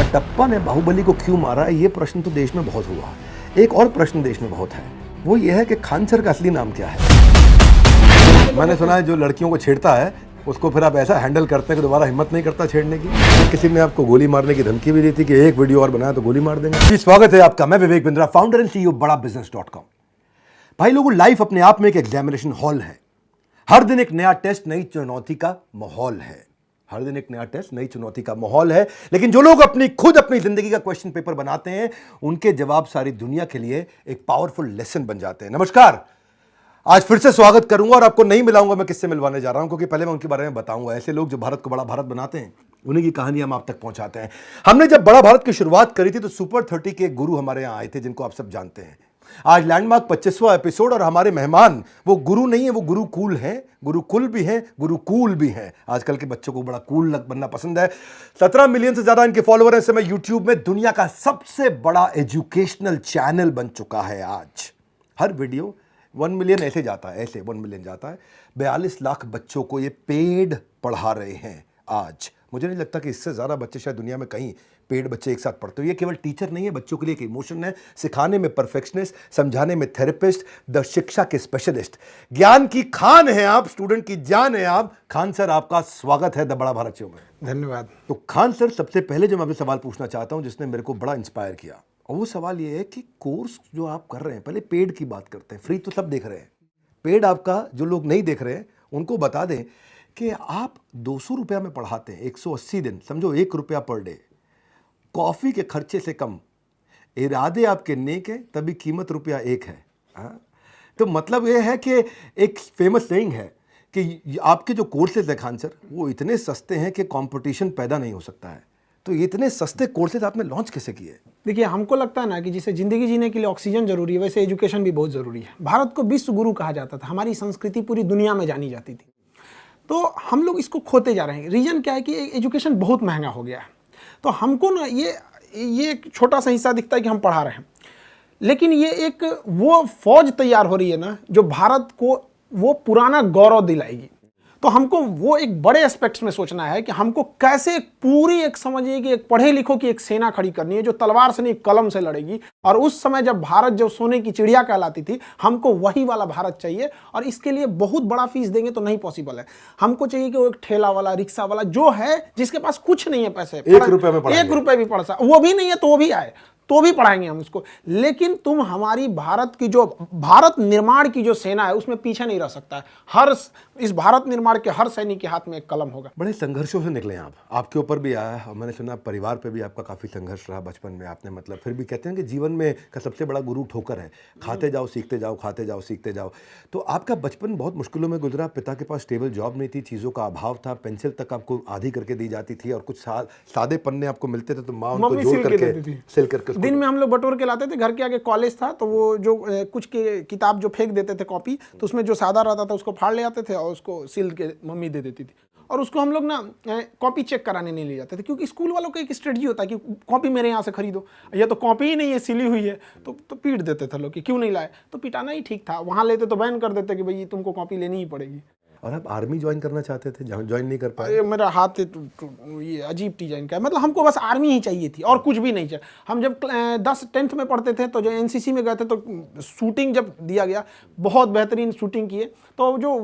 कटप्पा ने बाहुबली को क्यों मारा, ये प्रश्न तो देश में बहुत हुआ। एक और प्रश्न देश में बहुत है, वो ये है कि खान सर का असली नाम क्या है। मैंने सुना है जो लड़कियों को छेड़ता है उसको फिर आप ऐसा हैंडल करते हैं कि दोबारा हिम्मत नहीं करता छेड़ने की। किसी ने आपको गोली मारने की धमकी भी दी थी कि एक वीडियो और बनाया तो गोली मार देंगे। जी स्वागत है आपका, मैं Vivek Bindra, founder and CEO BadaBusiness.com। भाई लोगों, लाइफ अपने आप में एक एग्जामिनेशन हॉल है। हर दिन एक नया टेस्ट, नई चुनौती का माहौल है। हर दिन एक नया टेस्ट, नई चुनौती का माहौल है। लेकिन जो लोग अपनी जिंदगी का क्वेश्चन पेपर बनाते हैं, उनके जवाब सारी दुनिया के लिए एक पावरफुल लेसन बन जाते हैं। नमस्कार, आज फिर से स्वागत करूंगा और आपको नहीं मिलाऊंगा मैं किससे मिलवाने जा रहा हूं, क्योंकि पहले मैं उनके बारे में बताऊंगा। ऐसे लोग जो भारत को बड़ा भारत बनाते हैं, उन्हीं की कहानी हम आप तक पहुंचाते हैं। हमने जब बड़ा भारत की शुरुआत करी थी तो सुपर 30 के गुरु हमारे यहां आए थे, जिनको आप सब जानते हैं। आज लैंडमार्क 25वां एपिसोड और हमारे मेहमान वो गुरु नहीं है, वो गुरुकुल हैं, गुरुकुल भी हैं, गुरुकुल भी हैं। आजकल के बच्चों को बड़ा कूल बनना पसंद है। 17 मिलियन से ज्यादा इनके फॉलोअर हैं। इस समय यूट्यूब में दुनिया का सबसे बड़ा एजुकेशनल चैनल बन चुका है। आज हर वीडियो 1 मिलियन ऐसे जाता है, ऐसे 1 मिलियन जाता है। 42 लाख बच्चों को ये पेड पढ़ा रहे हैं आज। मुझे नहीं लगता कि इससे ज़्यादा बच्चे शायद दुनिया में कहीं पेड बच्चे एक साथ पढ़ते हो। ये केवल टीचर नहीं है, बच्चों के लिए एक इमोशन है। सिखाने में परफेक्शनिस्ट, समझाने में थेरेपिस्ट, द शिक्षा के स्पेशलिस्ट, ज्ञान की खान है आप, स्टूडेंट की जान है आप। खान सर, आपका स्वागत है द बड़ा भारत शो में। धन्यवाद। तो खान सर, सबसे पहले जो मैं आपसे सवाल पूछना चाहता हूँ जिसने मेरे को बड़ा इंस्पायर किया, और वो सवाल ये है कि कोर्स जो आप कर रहे हैं, पहले पेड की बात करते हैं। फ्री तो सब देख रहे हैं, पेड आपका जो लोग नहीं देख रहे हैं उनको बता दें कि आप 200 रुपया में पढ़ाते हैं, 180 दिन, समझो 1 रुपया पर डे, कॉफ़ी के खर्चे से कम। इरादे आपके नेक है, तभी कीमत रुपया 1 है। हाँ? तो मतलब ये है कि एक फेमस सेइंग है कि आपके जो कोर्सेज है खान सर, वो इतने सस्ते हैं कि कंपटीशन पैदा नहीं हो सकता है। तो ये इतने सस्ते कोर्सेज आपने लॉन्च कैसे किए? देखिए, हमको लगता है ना कि जिसे जिंदगी जीने के लिए ऑक्सीजन जरूरी है, वैसे एजुकेशन भी बहुत जरूरी है। भारत को विश्व गुरु कहा जाता था, हमारी संस्कृति पूरी दुनिया में जानी जाती थी। तो हम लोग इसको खोते जा रहे हैं। रीजन क्या है कि एजुकेशन बहुत महंगा हो गया है। तो हमको ना ये एक छोटा सा हिस्सा दिखता है कि हम पढ़ा रहे हैं, लेकिन ये एक वो फौज तैयार हो रही है ना, जो भारत को वो पुराना गौरव दिलाएगी। तो हमको वो एक बड़े एस्पेक्ट्स में सोचना है कि हमको कैसे पूरी एक समझिए कि एक पढ़े लिखों की एक सेना खड़ी करनी है, जो तलवार से नहीं कलम से लड़ेगी। और उस समय जब भारत जो सोने की चिड़िया कहलाती थी, हमको वही वाला भारत चाहिए। और इसके लिए बहुत बड़ा फीस देंगे तो नहीं पॉसिबल है। हमको चाहिए कि वो एक ठेला वाला, रिक्शा वाला जो है, जिसके पास कुछ नहीं है पैसे, 1 रुपये में पढ़ाएंगे। 1 रुपये भी पढ़ सकता, वो भी नहीं है तो वो भी आए तो भी पढ़ाएंगे हम उसको। लेकिन तुम हमारी भारत की जो भारत निर्माण की जो सेना है, उसमें पीछे नहीं रह सकता है। इस भारत निर्माण के हर सैनिक के हाथ में एक कलम होगा। बड़े संघर्षों से निकले आप, आपके ऊपर भी आया और मैंने सुना परिवार पे भी आपका काफ़ी संघर्ष रहा बचपन में। आपने मतलब फिर भी कहते हैं कि जीवन में का सबसे बड़ा गुरु ठोकर है। खाते जाओ सीखते जाओ, खाते जाओ सीखते जाओ। तो आपका बचपन बहुत मुश्किलों में गुजरा। पिता के पास स्टेबल जॉब नहीं थी, चीज़ों का अभाव था, पेंसिल तक आपको आधी करके दी जाती थी और कुछ सादे पन्ने आपको मिलते थे तो माँ उनको जोड़ करके सिल करके दिन में हम लोग बटोर के लाते थे। घर के आगे कॉलेज था, तो वो जो कुछ के किताब जो फेंक देते थे कॉपी, तो उसमें जो सादा रहता था उसको फाड़ ले आते थे और उसको सिल के मम्मी दे देती थी। और उसको हम लोग ना कॉपी चेक कराने नहीं ले जाते थे, क्योंकि स्कूल वालों का एक स्ट्रेटजी होता है कि कॉपी मेरे यहाँ से खरीदो, ये तो कॉपी ही नहीं है, सिली हुई है। तो पीट देते थे लोग कि क्यों नहीं लाए। तो पिटाना ही ठीक था। वहाँ लेते तो बैन कर देते कि भाई तुमको कॉपी लेनी ही पड़ेगी। और आप आर्मी ज्वाइन करना चाहते थे, ज्वाइन नहीं कर पाए? मेरा हाथ ये अजीब डिजाइन का, मतलब हमको बस आर्मी ही चाहिए थी और कुछ भी नहीं चाहिए। हम जब 10th में पढ़ते थे तो जो NCC में गए थे, तो शूटिंग जब दिया गया, बहुत बेहतरीन शूटिंग किए। तो जो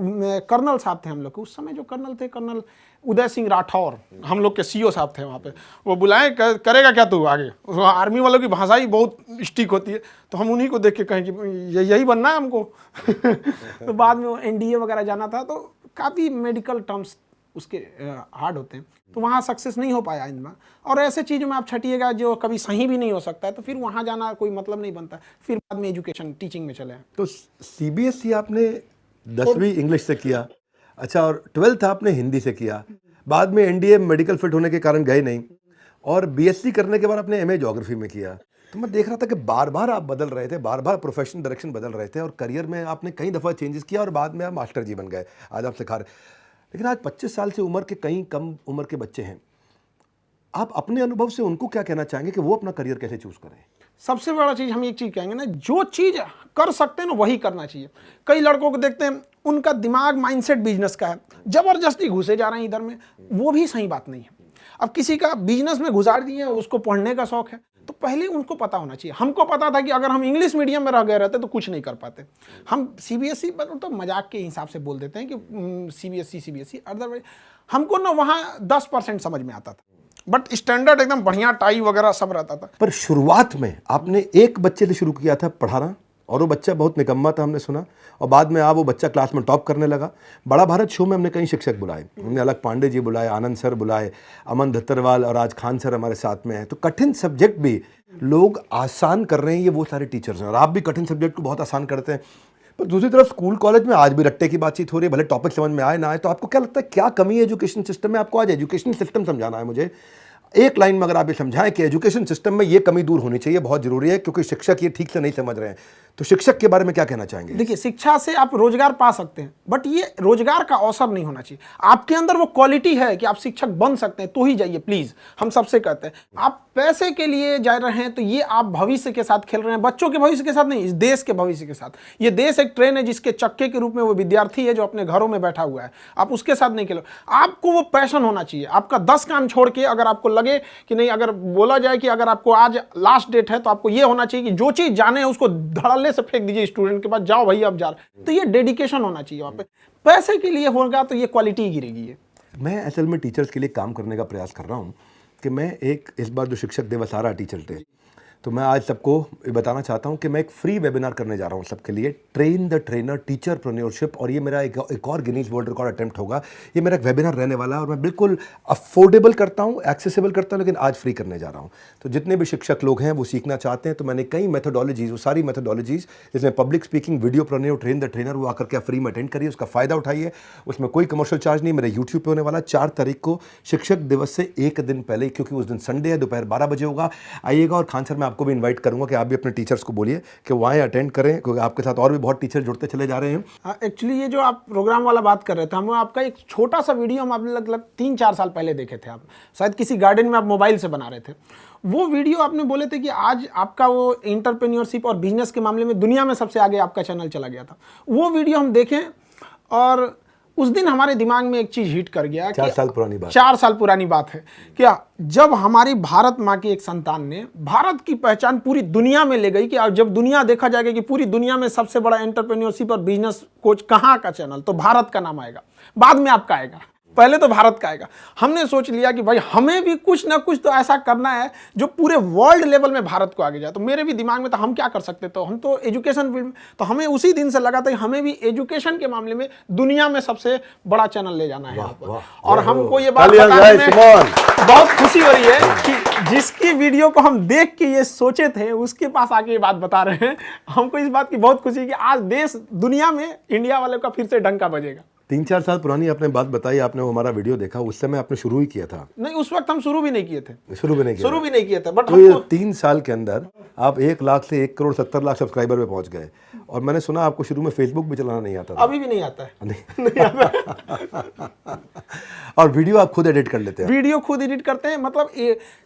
कर्नल साहब थे हम लोग के, उस समय जो कर्नल थे, कर्नल उदय सिंह राठौर, हम लोग के CEO साहब थे वहाँ पे। वो बुलाए, करेगा क्या तू आगे? आर्मी वालों की भाषा ही बहुत स्टिक होती है। तो हम उन्हीं को देख के कहें कि यही बनना है हमको। तो बाद में वो NDA वगैरह जाना था, तो काफ़ी मेडिकल टर्म्स उसके हार्ड होते हैं, तो वहाँ सक्सेस नहीं हो पाया इनमें। और ऐसे चीज़ों में आप छटिएगा जो कभी सही भी नहीं हो सकता है, तो फिर वहाँ जाना कोई मतलब नहीं बनता। फिर बाद में एजुकेशन टीचिंग में चले। तो CBSE आपने 10वीं इंग्लिश से किया, अच्छा, और 12th आपने हिंदी से किया। बाद में NDA मेडिकल फिट होने के कारण गए नहीं, और BSc करने के बाद आपने MA ज्योग्राफी में किया। तो मैं देख रहा था कि बार बार आप बदल रहे थे, बार बार प्रोफेशनल डायरेक्शन बदल रहे थे, और करियर में आपने कई दफ़ा चेंजेस किया और बाद में आप मास्टर जी बन गए। आज आप सिखा रहे। लेकिन आज 25 साल से उम्र के कई कम उम्र के बच्चे हैं, आप अपने अनुभव से उनको क्या कहना चाहेंगे कि वो अपना करियर कैसे चूज करें? सबसे बड़ा चीज़ हम एक चीज़ कहेंगे ना, जो चीज़ कर सकते हैं ना वही करना चाहिए। कई लड़कों को देखते हैं, उनका दिमाग माइंडसेट बिजनेस का है, जबरदस्ती घुसे जा रहे हैं इधर में, वो भी सही बात नहीं है। अब किसी का बिजनेस में गुजार दिए, उसको पढ़ने का शौक है, तो पहले उनको पता होना चाहिए। हमको पता था कि अगर हम इंग्लिश मीडियम में रह गए रहते तो कुछ नहीं कर पाते। हम सीबीएसई तो मजाक के हिसाब से बोल देते हैं कि सीबीएसई, अदरवाइज हमको ना वहाँ 10% समझ में आता था, बट स्टैंडर्ड एकदम बढ़िया टाई वगैरह सब रहता था। पर शुरुआत में आपने एक बच्चे से शुरू किया था पढ़ाना, और वो बच्चा बहुत निकम्मा था हमने सुना, और बाद में वो बच्चा क्लास में टॉप करने लगा। बड़ा भारत शो में हमने कई शिक्षक बुलाए, हमने अलग पांडे जी बुलाए, आनंद सर बुलाए, अमन धत्तरवाल, और आज खान सर हमारे साथ में हैं। तो कठिन सब्जेक्ट भी लोग आसान कर रहे हैं, ये वो सारे टीचर्स हैं, और आप भी कठिन सब्जेक्ट को बहुत आसान करते हैं। पर दूसरी तरफ स्कूल कॉलेज में आज भी रट्टे की बातचीत हो रही है, भले टॉपिक समझ में आए ना आए। तो आपको क्या लगता है क्या कमी है एजुकेशन सिस्टम में? आपको आज एजुकेशन सिस्टम समझाना है मुझे, एक लाइन में अगर आप ये समझाएं कि एजुकेशन सिस्टम में ये कमी दूर होनी चाहिए, बहुत जरूरी है, क्योंकि शिक्षक ये ठीक से नहीं समझ रहे हैं। तो शिक्षक के बारे में क्या कहना चाहेंगे? देखिए, शिक्षा से आप रोजगार पा सकते हैं, बट ये रोजगार का अवसर नहीं होना चाहिए। आपके अंदर वो क्वालिटी है कि आप शिक्षक बन सकते हैं तो ही जाइए, प्लीज। हम सबसे कहते हैं, आप पैसे के लिए जा रहे हैं तो ये आप भविष्य के साथ खेल रहे हैं, बच्चों के भविष्य के साथ नहीं, इस देश के भविष्य के साथ। ये देश एक ट्रेन है जिसके चक्के के रूप में वो विद्यार्थी है जो अपने घरों में बैठा हुआ है, आप उसके साथ नहीं खेलो। आपको वो पैशन होना चाहिए। आपका 10 काम छोड़ के अगर आपको लगे कि नहीं, अगर बोला जाए कि अगर आपको आज लास्ट डेट है तो आपको ये होना चाहिए कि जो चीज जाने है उसको धड़ल्ले से फेंक दीजिए स्टूडेंट के पास, जाओ भाई अब जा रहे। तो ये डेडिकेशन होना चाहिए वहां पे। पैसे के लिए होगा तो ये क्वालिटी गिरेगी। मैं असल में टीचर्स के लिए काम करने का प्रयास कर रहा हूँ कि मैं इस बार जो शिक्षक दिवस आ रहा है टीचर डे, तो मैं आज सबको बताना चाहता हूं कि मैं एक फ्री वेबिनार करने जा रहा हूं सबके लिए, ट्रेन द ट्रेनर टीचरप्रेन्योरशिप। और ये मेरा एक और गिनीज वर्ल्ड रिकॉर्ड अटेम्प्ट होगा। ये मेरा एक वेबिनार रहने वाला है, और मैं बिल्कुल अफोर्डेबल करता हूं, एक्सेसिबल करता हूं, लेकिन आज फ्री करने जा रहा हूं। तो जितने भी शिक्षक लोग हैं वो सीखना चाहते हैं, तो मैंने कई मेथोडोलॉजीज, वो सारी मेथोडोलॉजीज जिसमें public speaking, videopreneur, train the trainer, वो आकर के आप फ्री में अटेंड करिए, उसका फायदा उठाइए। उसमें कोई कमर्शियल चार्ज नहीं, मेरे यूट्यूब पे होने वाला 4 तारीख को, शिक्षक दिवस से एक दिन पहले, क्योंकि उस दिन संडे है, दोपहर 12 बजे होगा। आइएगा, और खान सर मैं आपको भी इन्वाइट करूंगा कि आप भी अपने टीचर्स को बोलिए कि वो आए, अटेंड करें, क्योंकि आपके साथ और भी बहुत टीचर जुड़ते चले जा रहे हैं। एक्चुअली ये जो आप प्रोग्राम वाला बात कर रहे थे, हम आपका एक छोटा सा वीडियो हम आपने लगभग 3-4 साल पहले देखे थे। आप शायद किसी गार्डन में आप मोबाइल से बना रहे थे। वो वीडियो आपने बोले थे कि आज आपका वो एंटरप्रेन्योरशिप और बिजनेस के मामले में दुनिया में सबसे आगे आपका चैनल चला गया था। वो वीडियो हम देखें, और उस दिन हमारे दिमाग में एक चीज हिट कर गया। 4 साल पुरानी बात, 4 साल पुरानी बात है क्या, जब हमारी भारत माँ की एक संतान ने भारत की पहचान पूरी दुनिया में ले गई, कि जब दुनिया देखा जाएगा कि पूरी दुनिया में सबसे बड़ा एंटरप्रेन्योरशिप और बिजनेस कोच कहाँ का चैनल, तो भारत का नाम आएगा, बाद में आपका आएगा, पहले तो भारत का आएगा। हमने सोच लिया कि भाई हमें भी कुछ ना कुछ तो ऐसा करना है जो पूरे वर्ल्ड लेवल में भारत को आगे जाए। तो मेरे भी दिमाग में था हम क्या कर सकते, तो हम तो एजुकेशन फील्ड में, तो हमें उसी दिन से लगा था कि हमें भी एजुकेशन के मामले में दुनिया में सबसे बड़ा चैनल ले जाना है। और हमको ये बात बताने में बहुत खुशी हो रही है कि जिसकी वीडियो को हम देख के ये सोचे थे उसके पास आके ये बात बता रहे हैं। हमको इस बात की बहुत खुशी है कि आज देश दुनिया में इंडिया वाले का फिर से डंका बजेगा। 3-4 साल पुरानी आपने बात बताई, आपने वो हमारा वीडियो देखा, उस समय आपने शुरू ही किया था? नहीं, उस वक्त हम शुरू भी नहीं किए थे। शुरू भी नहीं किए थे, बट तो ये 3 साल के अंदर आप 1 लाख से 1,70,00,000 सब्सक्राइबर पे पहुंच गए। और मैंने सुना आपको शुरू में फेसबुक भी चलाना नहीं आता था। अभी भी नहीं आता है। नहीं आता। और वीडियो आप खुद एडिट कर लेते हैं? वीडियो खुद एडिट करते हैं। मतलब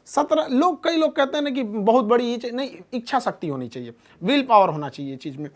17 लोग, कई लोग कहते हैं ना कि बहुत बड़ी नहीं, इच्छा शक्ति होनी चाहिए, विल पावर होना चाहिए चीज में।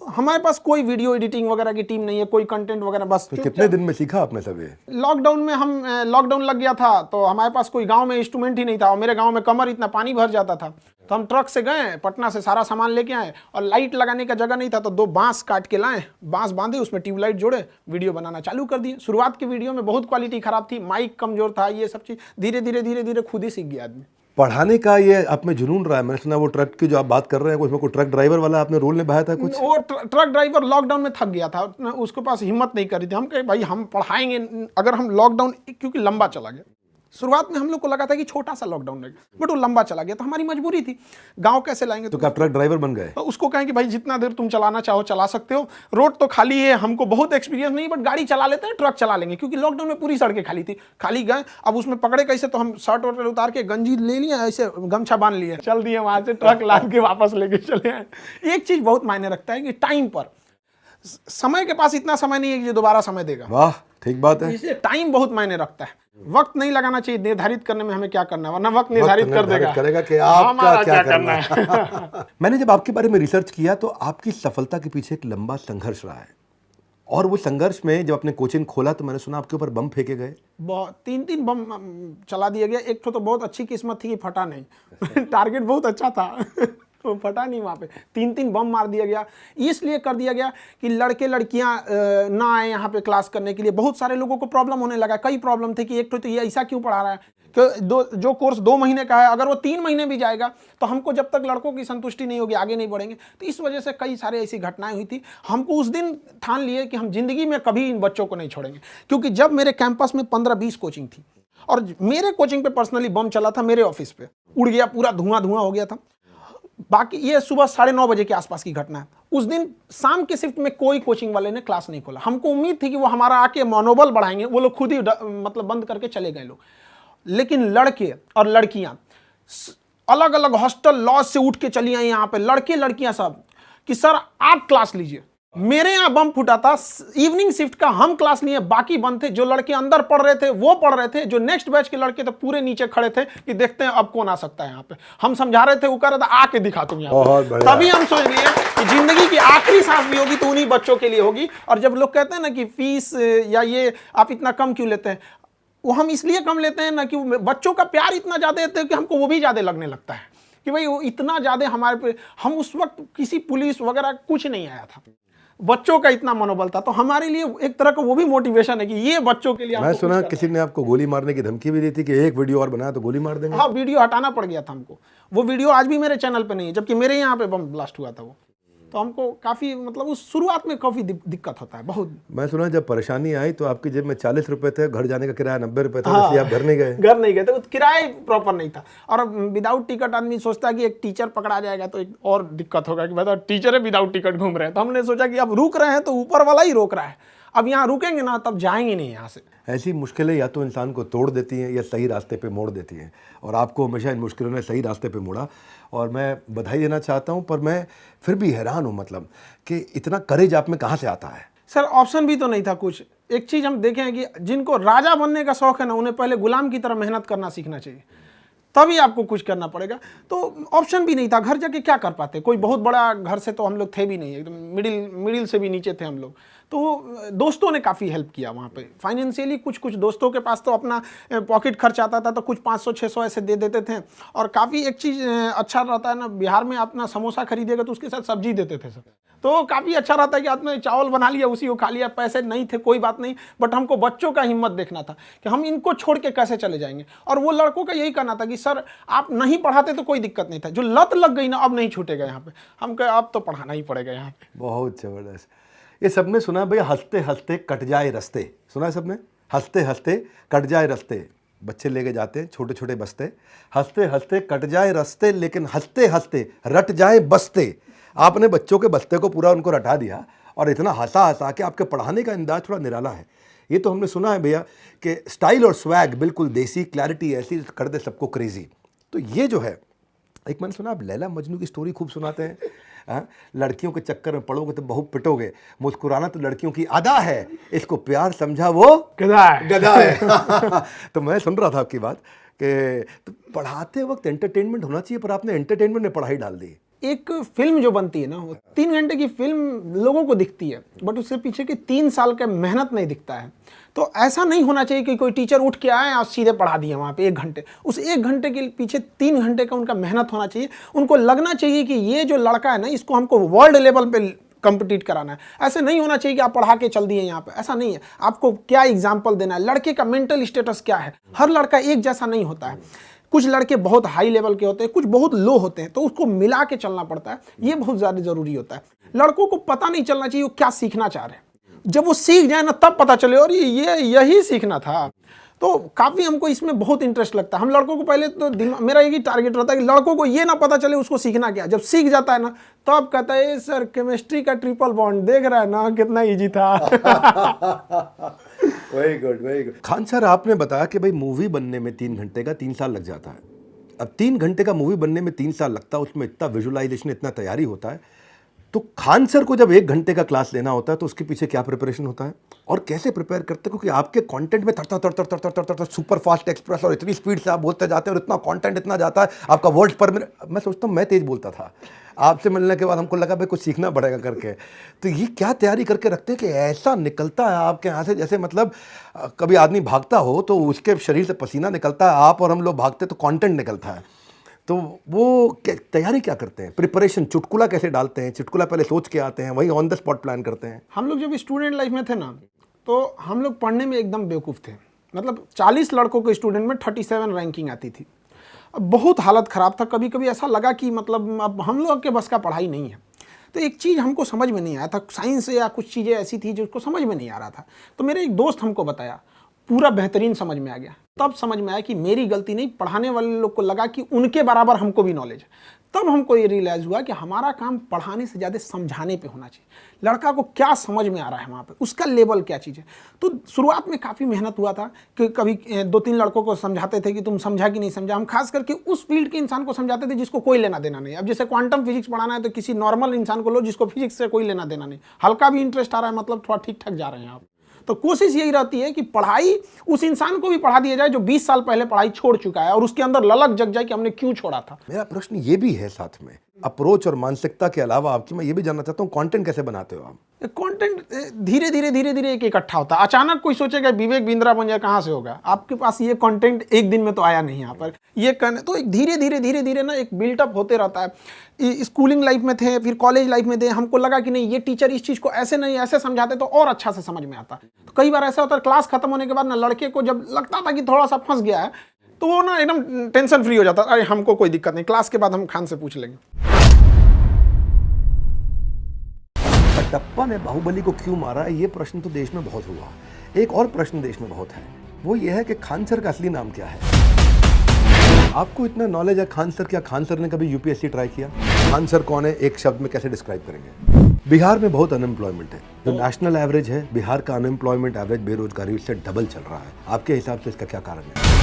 हमारे पास कोई वीडियो एडिटिंग वगैरह की टीम नहीं है, कोई कंटेंट वगैरह, बस। तो कितने दिन में सीखा आपने सब ये? लॉकडाउन में हम लॉकडाउन लग गया था तो हमारे पास कोई गांव में इंस्ट्रूमेंट ही नहीं था, और मेरे गांव में कमर इतना पानी भर जाता था, तो हम ट्रक से गए, पटना से सारा सामान लेके आए, और लाइट लगाने का जगह नहीं था तो 2 बांस काट के लाए, बांस बांधे, उसमें ट्यूबलाइट जोड़े, वीडियो बनाना चालू कर दिए। शुरुआत की वीडियो में बहुत क्वालिटी खराब थी, माइक कमजोर था, ये सब चीज़ धीरे धीरे खुद ही सीख गया आदमी। पढ़ाने का ये आप में जुनून रहा है। मैंने सुना वो ट्रक की जो आप बात कर रहे हैं, उसमें कोई ट्रक ड्राइवर वाला आपने रोल निभाया था कुछ? वो ट्रक ड्राइवर लॉकडाउन में थक गया था, उसके पास हिम्मत नहीं करी थी। हम कहे भाई हम पढ़ाएंगे, अगर हम लॉकडाउन, क्योंकि लंबा चला गया, शुरुआत में हम लोग को लगा था कि छोटा सा लॉकडाउन रहेगा, बट वो लंबा चला गया, तो हमारी मजबूरी थी, गांव कैसे लाएंगे। तो क्या ट्रक ड्राइवर बन गए? उसको कहें कि भाई जितना देर तुम चलाना चाहो चला सकते हो, रोड तो खाली है, हमको बहुत एक्सपीरियंस नहीं, बट गाड़ी चला लेते हैं, ट्रक चला लेंगे, क्योंकि लॉकडाउन में पूरी सड़कें खाली थी। खाली गए, अब उसमें पकड़े कैसे, तो हम शर्ट वर्ट उतार के गंजी ले लिए, ऐसे गमछा बांध लिए, चल दिए वहां से, ट्रक लाद के वापस लेके चले आए। एक चीज बहुत मायने रखता है कि टाइम पर, समय के पास इतना समय नहीं है कि जो दोबारा समय देगा। वाह, ठीक बात है। इसलिए टाइम बहुत मायने रखता है। वक्त नहीं लगाना चाहिए निर्धारित करने में हमें क्या करना है, वरना वक्त निर्धारित करेगा कि आपका क्या करना है। मैंने जब आपके बारे में रिसर्च किया तो आपकी सफलता के पीछे एक लंबा संघर्ष रहा है, और वो संघर्ष में जब आपने कोचिंग खोला तो मैंने सुना आपके ऊपर बम फेंके गए। बहुत 3 बम चला दिया गया। एक तो बहुत अच्छी किस्मत थी कि फटा नहीं टारगेट बहुत अच्छा था तो फटा नहीं वहाँ पे। 3 बम मार दिया गया। इसलिए कर दिया गया कि लड़के लड़कियाँ ना आए यहाँ पे क्लास करने के लिए। बहुत सारे लोगों को प्रॉब्लम होने लगा। कई प्रॉब्लम थे कि एक तो ये ऐसा क्यों पढ़ा रहा है कि जो कोर्स 2 महीने का है अगर वो 3 महीने भी जाएगा तो हमको जब तक लड़कों की संतुष्टि नहीं होगी आगे नहीं बढ़ेंगे। तो इस वजह से कई सारे ऐसी घटनाएं हुई थी। हमको उस दिन ठान लिए कि हम जिंदगी में कभी इन बच्चों को नहीं छोड़ेंगे, क्योंकि जब मेरे कैंपस में 15-20 कोचिंग थी और मेरे कोचिंग पे पर्सनली बम चला था, मेरे ऑफिस पे उड़ गया, पूरा धुआं हो गया था। बाकी ये सुबह 9:30 बजे के आसपास की घटना है। उस दिन शाम के शिफ्ट में कोई कोचिंग वाले ने क्लास नहीं खोला। हमको उम्मीद थी कि वो हमारा आके मनोबल बढ़ाएंगे, वो लोग खुद ही मतलब बंद करके चले गए लोग। लेकिन लड़के और लड़कियां अलग अलग हॉस्टल लॉज से उठ के चली आई यहाँ पे, लड़के लड़कियां सब, कि सर आप क्लास लीजिए। मेरे यहाँ बम फूटा था, इवनिंग शिफ्ट का हम क्लास लिए, बाकी बंद थे। जो लड़के अंदर पढ़ रहे थे वो पढ़ रहे थे, जो नेक्स्ट बैच के लड़के थे पूरे नीचे खड़े थे कि देखते हैं अब कौन आ सकता है यहाँ पे। हम समझा रहे थे, वो कह रहा था आके दिखा तुम यहाँ पे। तभी हम सोच लिए कि जिंदगी की आखिरी सांस भी होगी तो उन्हीं बच्चों के लिए होगी। और जब लोग कहते हैं ना कि फीस या ये आप इतना कम क्यों लेते हैं, वो हम इसलिए कम लेते हैं ना कि बच्चों का प्यार इतना ज्यादा देते हैं कि हमको वो भी ज्यादा लगने लगता है कि भाई वो इतना ज्यादा हमारे पे। हम उस वक्त किसी पुलिस वगैरह कुछ नहीं आया था, बच्चों का इतना मनोबल था। तो हमारे लिए एक तरह का वो भी मोटिवेशन है कि ये बच्चों के लिए। मैं सुना किसी ने आपको गोली मारने की धमकी भी दी थी कि एक वीडियो और बनाया तो गोली मार देंगे। हाँ, वीडियो हटाना पड़ गया था हमको। वो वीडियो आज भी मेरे चैनल पे नहीं है, जबकि मेरे यहाँ पे बम ब्लास्ट हुआ था वो। तो हमको काफ़ी मतलब उस शुरुआत में काफ़ी दिक्कत होता है बहुत। मैं सुना जब परेशानी आई तो आपकी जेब में 40 रुपए थे, घर जाने का किराया 90 रुपए था, इसलिए आप घर नहीं गए। घर नहीं गए तो किराया प्रॉपर नहीं था। और विदाउट टिकट आदमी सोचता है कि एक टीचर पकड़ा जाएगा तो एक और दिक्कत होगा कि बताओ टीचर है विदाउट टिकट घूम रहे हैं। तो हमने सोचा कि अब रुक रहे हैं तो ऊपर वाला ही रोक रहा है, अब यहाँ रुकेंगे ना तब जाएंगे नहीं यहाँ से। ऐसी मुश्किलें या तो इंसान को तोड़ देती हैं या सही रास्ते पे मोड़ देती हैं, और आपको हमेशा इन मुश्किलों ने सही रास्ते पे मोड़ा, और मैं बधाई देना चाहता हूं। पर मैं फिर भी हैरान हूं, मतलब कि इतना करेज आप में कहां से आता है? सर ऑप्शन भी तो नहीं था कुछ। एक चीज़ हम देखें हैं कि जिनको राजा बनने का शौक है ना, उन्हें पहले गुलाम की तरह मेहनत करना सीखना चाहिए, तभी आपको कुछ करना पड़ेगा। तो ऑप्शन भी नहीं था, घर जाके क्या कर पाते। कोई बहुत बड़ा घर से तो हम लोग थे भी नहीं, एकदम मिडिल से भी नीचे थे हम लोग। तो दोस्तों ने काफ़ी हेल्प किया वहाँ पे फाइनेंशियली। कुछ दोस्तों के पास तो अपना पॉकेट खर्च आता था, तो कुछ 500-600 ऐसे दे देते थे। और काफ़ी एक चीज़ अच्छा रहता है ना, बिहार में अपना समोसा खरीदेगा तो उसके साथ सब्जी देते थे सब। तो काफ़ी अच्छा रहता है कि आपने चावल बना लिया उसी को खा लिया। पैसे नहीं थे कोई बात नहीं, बट हमको बच्चों का हिम्मत देखना था कि हम इनको छोड़ के कैसे चले जाएंगे। और वो लड़कों का यही कहना था कि सर आप नहीं पढ़ाते तो कोई दिक्कत नहीं था, जो लत लग गई ना अब नहीं छूटेगा यहाँ पे। हम कहे अब तो पढ़ाना ही पड़ेगा यहाँ पे। बहुत ज़बरदस्त। ये सबने सुना भैया, हंसते हंसते कट जाए रास्ते, सुना है सबने? हंसते हंसते कट जाए रास्ते, बच्चे लेके जाते हैं छोटे छोटे बस्ते, हंसते हंसते कट जाए रास्ते लेकिन हंसते हंसते रट जाए बस्ते। आपने बच्चों के बस्ते को पूरा उनको रटा दिया, और इतना हंसा हंसा कि आपके पढ़ाने का अंदाज थोड़ा निराला है। ये तो हमने सुना है भैया कि स्टाइल और स्वैग बिल्कुल देसी, क्लैरिटी ऐसी कर दे सबको क्रेजी। तो ये जो है, एक मैंने सुना आप लैला मजनू की स्टोरी खूब सुनाते हैं। लड़कियों के चक्कर में पड़ोगे तो बहुत पिटोगे, मुस्कुराना तो लड़कियों की अदा है, इसको प्यार समझा वो गधा है तो मैं सुन रहा था आपकी बात कि तो पढ़ाते वक्त एंटरटेनमेंट होना चाहिए, पर आपने एंटरटेनमेंट में पढ़ाई डाल दी। एक फिल्म जो बनती है ना, वो 3 घंटे की फिल्म लोगों को दिखती है, बट उसके पीछे की 3 साल का मेहनत नहीं दिखता है। तो ऐसा नहीं होना चाहिए कि कोई टीचर उठ के आए और सीधे पढ़ा दिया वहाँ पे 1 घंटे। उस 1 घंटे के पीछे 3 घंटे का उनका मेहनत होना चाहिए। उनको लगना चाहिए कि ये जो लड़का है ना, इसको हमको वर्ल्ड लेवल पे कंपीट कराना है। ऐसे नहीं होना चाहिए कि आप पढ़ा के चल दिए यहाँ पे, ऐसा नहीं है। आपको क्या एग्जाम्पल देना है, लड़के का मेंटल स्टेटस क्या है। हर लड़का एक जैसा नहीं होता है, कुछ लड़के बहुत हाई लेवल के होते हैं, कुछ बहुत लो होते हैं, तो उसको मिला के चलना पड़ता है। ये बहुत ज़्यादा ज़रूरी होता है। लड़कों को पता नहीं चलना चाहिए वो क्या सीखना चाह रहे हैं, जब वो सीख जाए ना तब पता चले और ये यही सीखना था। तो काफ़ी हमको इसमें बहुत इंटरेस्ट लगता है। हम लड़कों को पहले तो मेरा एक ही टारगेट रहता है कि लड़कों को ये ना पता चले उसको सीखना क्या। जब सीख जाता है ना तब कहता है सर केमिस्ट्री का ट्रिपल बॉन्ड देख रहा है ना कितना इजी था very good very good. Khan sir, आपने बताया कि भाई मूवी बनने में 3 घंटे का 3 साल लग जाता है। अब 3 घंटे का मूवी बनने में 3 साल लगता है, उसमें इतना विजुअलाइजेशन, इतना तैयारी होता है। तो खान सर को जब 1 घंटे का क्लास लेना होता है तो उसके पीछे क्या प्रिपरेशन होता है और कैसे प्रिपेयर करते हैं? क्योंकि आपके कंटेंट में तड़ सुपर फास्ट एक्सप्रेस और इतनी स्पीड से आप बोलते जाते हैं और इतना कंटेंट इतना जाता है आपका वर्ड्स पर मिनट। मैं सोचता हूँ मैं तेज बोलता था, आपसे मिलने के बाद हमको लगा भाई कुछ सीखना पड़ेगा करके। तो ये क्या तैयारी करके रखते हैं कि ऐसा निकलता है आपके यहाँ से जैसे मतलब कभी आदमी भागता हो तो उसके शरीर से पसीना निकलता है, आप और हम लोग भागते तो कंटेंट निकलता है। तो वो तैयारी क्या करते हैं, प्रिपरेशन, चुटकुला कैसे डालते हैं? चुटकुला पहले सोच के आते हैं, वही ऑन द स्पॉट प्लान करते हैं? हम लोग जब स्टूडेंट लाइफ में थे ना, तो हम लोग पढ़ने में एकदम बेवकूफ़ थे। मतलब 40 लड़कों के स्टूडेंट में 37 रैंकिंग आती थी। अब बहुत हालत ख़राब था, कभी कभी ऐसा लगा कि मतलब अब हम लोग के बस का पढ़ाई नहीं है। तो एक चीज़ हमको समझ में नहीं आया था, साइंस या कुछ चीज़ें ऐसी थी जो उसको समझ में नहीं आ रहा था। तो मेरे एक दोस्त हमको बताया, पूरा बेहतरीन समझ में आ गया। तब समझ में आया कि मेरी गलती नहीं, पढ़ाने वाले लोग को लगा कि उनके बराबर हमको भी नॉलेज है। तब हमको ये रियलाइज़ हुआ कि हमारा काम पढ़ाने से ज़्यादा समझाने पे होना चाहिए। लड़का को क्या समझ में आ रहा है वहाँ पे, उसका लेवल क्या चीज़ है। तो शुरुआत में काफ़ी मेहनत हुआ था कि कभी 2-3 लड़कों को समझाते थे कि तुम समझा कि नहीं समझा। हम खास करके उस फील्ड के इंसान को समझाते थे जिसको कोई लेना देना नहीं। अब जैसे क्वांटम फिजिक्स पढ़ाना है तो किसी नॉर्मल इंसान को लो जिसको फिजिक्स से कोई लेना देना नहीं, हल्का भी इंटरेस्ट आ रहा है, मतलब थोड़ा ठीक ठाक जा रहे हैं आप। तो कोशिश यही रहती है कि पढ़ाई उस इंसान को भी पढ़ा दिया जाए जो 20 साल पहले पढ़ाई छोड़ चुका है और उसके अंदर ललक जग जाए कि हमने क्यों छोड़ा था। मेरा प्रश्न ये भी है साथ में, अप्रोच और मानसिकता के अलावा आपकी मैं ये भी जानना चाहता हूँ कंटेंट कैसे बनाते हो आप? कंटेंट धीरे धीरे एक इकट्ठा होता है। अचानक कोई सोचेगा विवेक बिंद्रा बन जाए, कहाँ से होगा? आपके पास ये कंटेंट एक दिन में तो आया नहीं यहाँ पर। ये तो एक धीरे धीरे ना एक बिल्टअप होते रहता है। स्कूलिंग लाइफ में थे, फिर कॉलेज लाइफ में थे, हमको लगा कि नहीं ये टीचर इस चीज़ को ऐसे नहीं ऐसे समझाते तो और अच्छा से समझ में आता। तो कई बार ऐसा होता है क्लास खत्म होने के बाद ना लड़के को जब लगता था कि थोड़ा सा फंस गया है तो वो ना एकदम टेंशन फ्री हो जाता, अरे हमको कोई दिक्कत नहीं, क्लास के बाद हम खान से पूछ लेंगे। कटप्पा ने बाहुबली को क्यों मारा, ये प्रश्न तो देश में बहुत हुआ। एक और प्रश्न देश में बहुत है, वो ये है कि खान सर का असली नाम क्या है? आपको इतना नॉलेज है खान सर, क्या खान सर ने कभी यूपीएससी ट्राई किया? खान सर कौन है, एक शब्द में कैसे डिस्क्राइब करेंगे? बिहार में बहुत अनएम्प्लॉयमेंट है, जो नेशनल एवरेज है बिहार का अनएम्प्लॉयमेंट एवरेज बेरोजगारी से डबल चल रहा है। आपके हिसाब से इसका क्या कारण है?